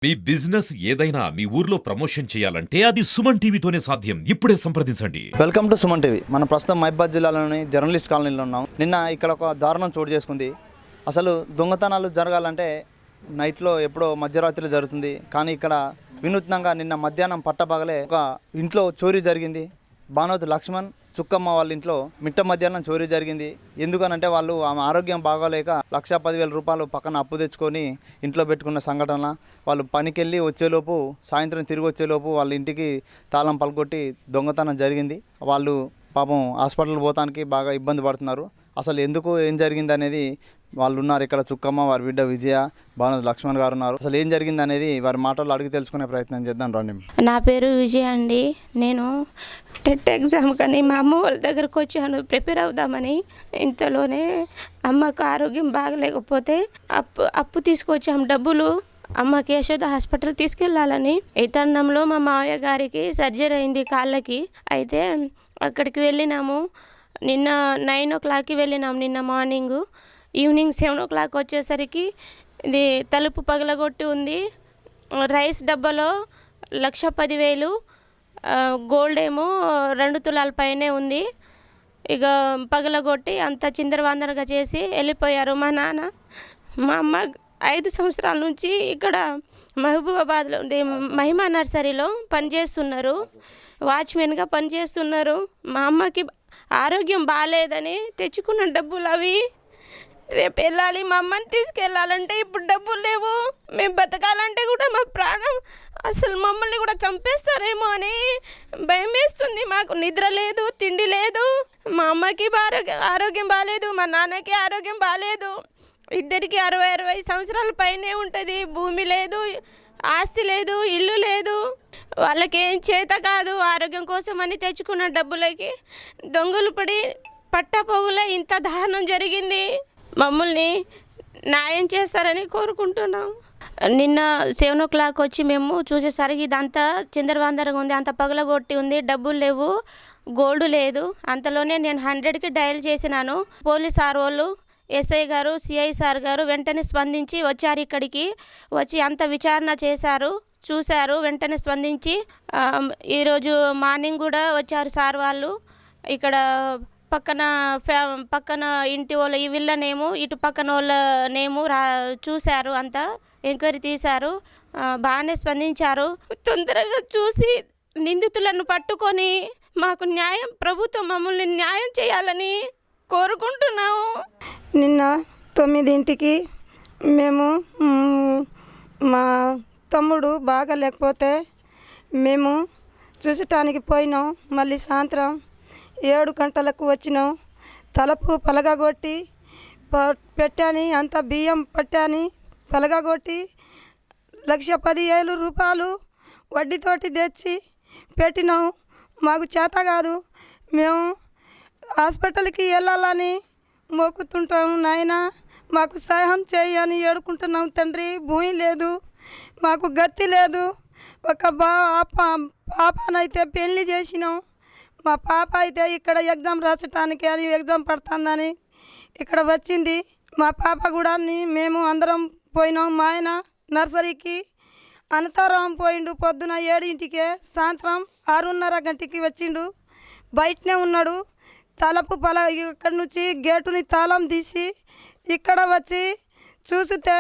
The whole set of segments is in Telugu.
మీ బిజినెస్ ఏదైనా మీ ఊర్లో ప్రమోషన్ చేయాలంటే అది సుమన్ టీవీతోనే సాధ్యం. ఇప్పుడే సంప్రదించండి. Welcome to Suman TV. మనం ప్రస్తుతం మహబూబాబాద్ జిల్లాలోని జర్నలిస్ట్ కాలనీలో ఉన్నాం. నిన్న ఇక్కడ ఒక దారుణం చోటు చేసుకుంది. అసలు దొంగతనాలు జరగాలంటే నైట్లో ఎప్పుడో మధ్యరాత్రిలో జరుగుతుంది. కానీ ఇక్కడ వినూత్నంగా నిన్న మధ్యాహ్నం పట్టపగలే ఒక ఇంట్లో చోరీ జరిగింది. బానోతు లక్ష్మణ్ చుక్కమ్మ వాళ్ళ ఇంట్లో మిట్ట మధ్యాహ్నం చోరీ జరిగింది. ఎందుకనంటే వాళ్ళు ఆమె ఆరోగ్యం బాగోలేక 1,10,000 రూపాయలు పక్కన అప్పు తెచ్చుకొని ఇంట్లో పెట్టుకున్న సంఘటన. వాళ్ళు పనికెళ్ళి వచ్చేలోపు సాయంత్రం తిరిగి వచ్చేలోపు వాళ్ళ ఇంటికి తాళం పలకొట్టి దొంగతనం జరిగింది. వాళ్ళు పాపం హాస్పిటల్ పోతానికి బాగా ఇబ్బంది పడుతున్నారు. అసలు ఎందుకు ఏం జరిగింది అనేది వాళ్ళు ఉన్నారు ఇక్కడ. చుక్కమ్మ, వారి బిడ్డ విజయ, బానోతు లక్ష్మణ్ గారు ఉన్నారు. అసలు ఏం జరిగింది అనేది వారి మాటల్లో అడిగి తెలుసుకునే ప్రయత్నం చేద్దాం రండి. నా పేరు విజయ అండి. నేను టెట్ ఎగ్జామ్ కానీ మా అమ్మ వాళ్ళ దగ్గరకు వచ్చాను ప్రిపేర్ అవుదామని. ఇంతలోనే అమ్మకు ఆరోగ్యం బాగలేకపోతే అప్పు తీసుకొచ్చాము డబ్బులు. అమ్మకి యశోద హాస్పిటల్ తీసుకెళ్ళాలని. ఇతన్నంలో మా మావయ్య గారికి సర్జరీ అయింది కాళ్ళకి. అయితే అక్కడికి వెళ్ళినాము. నిన్న 9 o'clockకి వెళ్ళినాము. నిన్న మార్నింగ్. ఈవినింగ్ 7 o'clock వచ్చేసరికి ఇది తలుపు పగలగొట్టి ఉంది. రైస్ డబ్బాలో 1,10,000, గోల్డ్ ఏమో 2 తులాల పైనే ఉంది. ఇక పగలగొట్టి అంత చిందరవందరగా చేసి వెళ్ళిపోయారు మా నాన్న. మా అమ్మ 5 సంవత్సరాల నుంచి ఇక్కడ మహబూబాబాద్లో మహిమా నర్సరీలో పనిచేస్తున్నారు. వాచ్మెన్గా పనిచేస్తున్నారు. మా అమ్మకి ఆరోగ్యం బాగాలేదని తెచ్చుకున్న డబ్బులు అవి. రేపు వెళ్ళాలి, మా అమ్మని తీసుకెళ్ళాలంటే ఇప్పుడు డబ్బులు లేవు. మేము బతకాలంటే కూడా మా ప్రాణం, అసలు మమ్మల్ని కూడా చంపేస్తారేమో అని భయం వేస్తుంది. మాకు నిద్ర లేదు, తిండి లేదు. మా అమ్మకి ఆరోగ్యం బాగాలేదు, మా నాన్నకి ఆరోగ్యం బాగాలేదు. ఇద్దరికి 60 సంవత్సరాల పైనే ఉంటుంది. భూమి లేదు, ఆస్తి లేదు, ఇల్లు లేదు. వాళ్ళకేం చేత కాదు. ఆరోగ్యం కోసం అని తెచ్చుకున్న డబ్బులకి దొంగలు పడి పట్టపోగులే ఇంత దారుణం జరిగింది. మమ్మల్ని న్యాయం చేస్తారని కోరుకుంటున్నాం. నిన్న 7 o'clock వచ్చి మేము చూసేసరికి ఇదంతా చిందరవందరగా ఉంది. అంత పగలగొట్టి ఉంది. డబ్బులు లేవు, గోల్డ్ లేదు. అంతలోనే నేను 100కి డయల్ చేసినాను. పోలీస్ సార్ వాళ్ళు, ఎస్ఐ గారు, సిఐ సార్ గారు వెంటనే స్పందించి వచ్చారు. ఇక్కడికి వచ్చి అంత విచారణ చేశారు, చూశారు. వెంటనే స్పందించి ఈరోజు మార్నింగ్ కూడా వచ్చారు సార్ వాళ్ళు. ఇక్కడ పక్కన ఇంటి వాళ్ళ ఈ వీళ్ళ నేము, ఇటు పక్కన వాళ్ళ నేము చూశారు. అంతా ఎంక్వైరీ తీశారు. బాగానే స్పందించారు. తొందరగా చూసి నిందితులను పట్టుకొని మాకు ప్రభుత్వం మమ్మల్ని న్యాయం చేయాలని కోరుకుంటున్నాము. నిన్న 9ంటికి మేము మా తమ్ముడు బాగా లేకపోతే మేము చూసటానికి పోయినాం. మళ్ళీ సాయంత్రం 7 గంటలకు వచ్చినాం. తలుపు పలగగొట్టి పెట్టాని, అంత బియ్యం పట్టాని పలగగొట్టి 1,10,000 రూపాయలు వడ్డీతోటి తెచ్చి పెట్టినాం. మాకు చేత కాదు. మేము హాస్పిటల్కి వెళ్ళాలని మొక్కుతుంటాము. నాయన మాకు సహాయం చేయని ఏడుకుంటున్నాం తండ్రి. భూమి లేదు, మాకు గతి లేదు. ఒక పాపనైతే పెళ్లి చేసినాం. మా పాప అయితే ఇక్కడ ఎగ్జామ్ రాసటానికి అని ఎగ్జామ్ పడుతుందని ఇక్కడ వచ్చింది. మా పాప కూడా మేము అందరం పోయినాం. మా ఆయన నర్సరీకి అనంతరం పోయిండు. పొద్దున 7ంటికే, సాయంత్రం 6:30 గంటకి వచ్చిండు. బయటనే ఉన్నాడు. తలుపు ఇక్కడ నుంచి గేటుని తాళం తీసి ఇక్కడ వచ్చి చూస్తే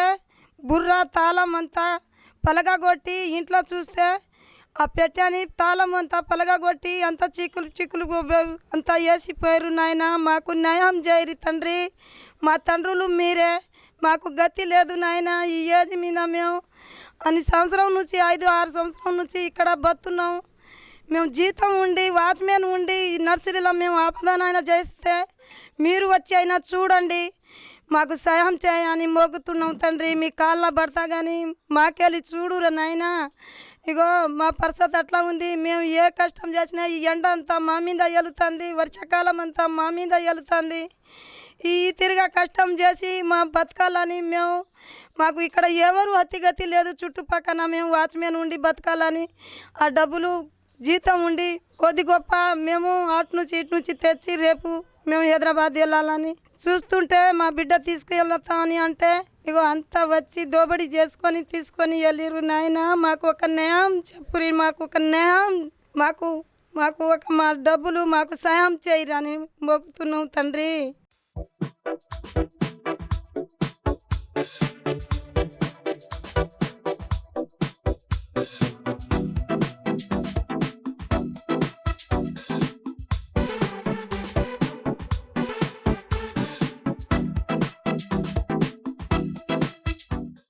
బుర్ర తాళం అంతా పలగగొట్టి, ఇంట్లో చూస్తే ఆ పెట్టని తాళం అంతా పలగగొట్టి అంతా చీకులు అంతా వేసిపోయారు. నాయన మాకు న్యాయం చేయరు తండ్రి. మా తండ్రులు మీరే. మాకు గతి లేదు నాయన. ఈ ఏజ్ మీద మేము అన్ని సంవత్సరం నుంచి 5-6 సంవత్సరం నుంచి ఇక్కడ బతున్నాం. మేము జీతం ఉండి, వాచ్మెన్ ఉండి నర్సరీలో మేము ఆపదానైనా చేస్తే మీరు వచ్చి అయినా చూడండి, మాకు సహాయం చేయని మోగుతున్నాం తండ్రి. మీ కాళ్ళ పడతా కానీ మాకెళ్ళి చూడురా నాయన. ఇగో మా పరిస్థితి అట్లా ఉంది. మేము ఏ కష్టం చేసినా ఈ ఎండ అంతా మా మీద వెళుతుంది, వర్షాకాలం అంతా మా మీద వెళుతుంది. ఈ తిరిగా కష్టం చేసి మా బతకాలని మాకు ఇక్కడ ఎవరు అతిగతి లేదు. చుట్టుపక్కల మేము వాచ్మెన్ ఉండి బతకాలని ఆ డబ్బులు జీతం ఉండి కొద్ది గొప్ప మేము అటు నుంచి ఇటు నుంచి తెచ్చి రేపు మేము హైదరాబాద్ వెళ్ళాలని చూస్తుంటే మా బిడ్డ తీసుకెళ్తామని అంటే ఇగో అంతా వచ్చి దోబడి చేసుకొని తీసుకొని వెళ్ళిర్రు. నాయన మాకు ఒక న్యాయం చెప్పురి, మాకు ఒక న్యాయం, మాకు మాకు ఒక మా డబ్బులు మాకు సాయం చేయరని మొక్కుతున్నాం తండ్రి.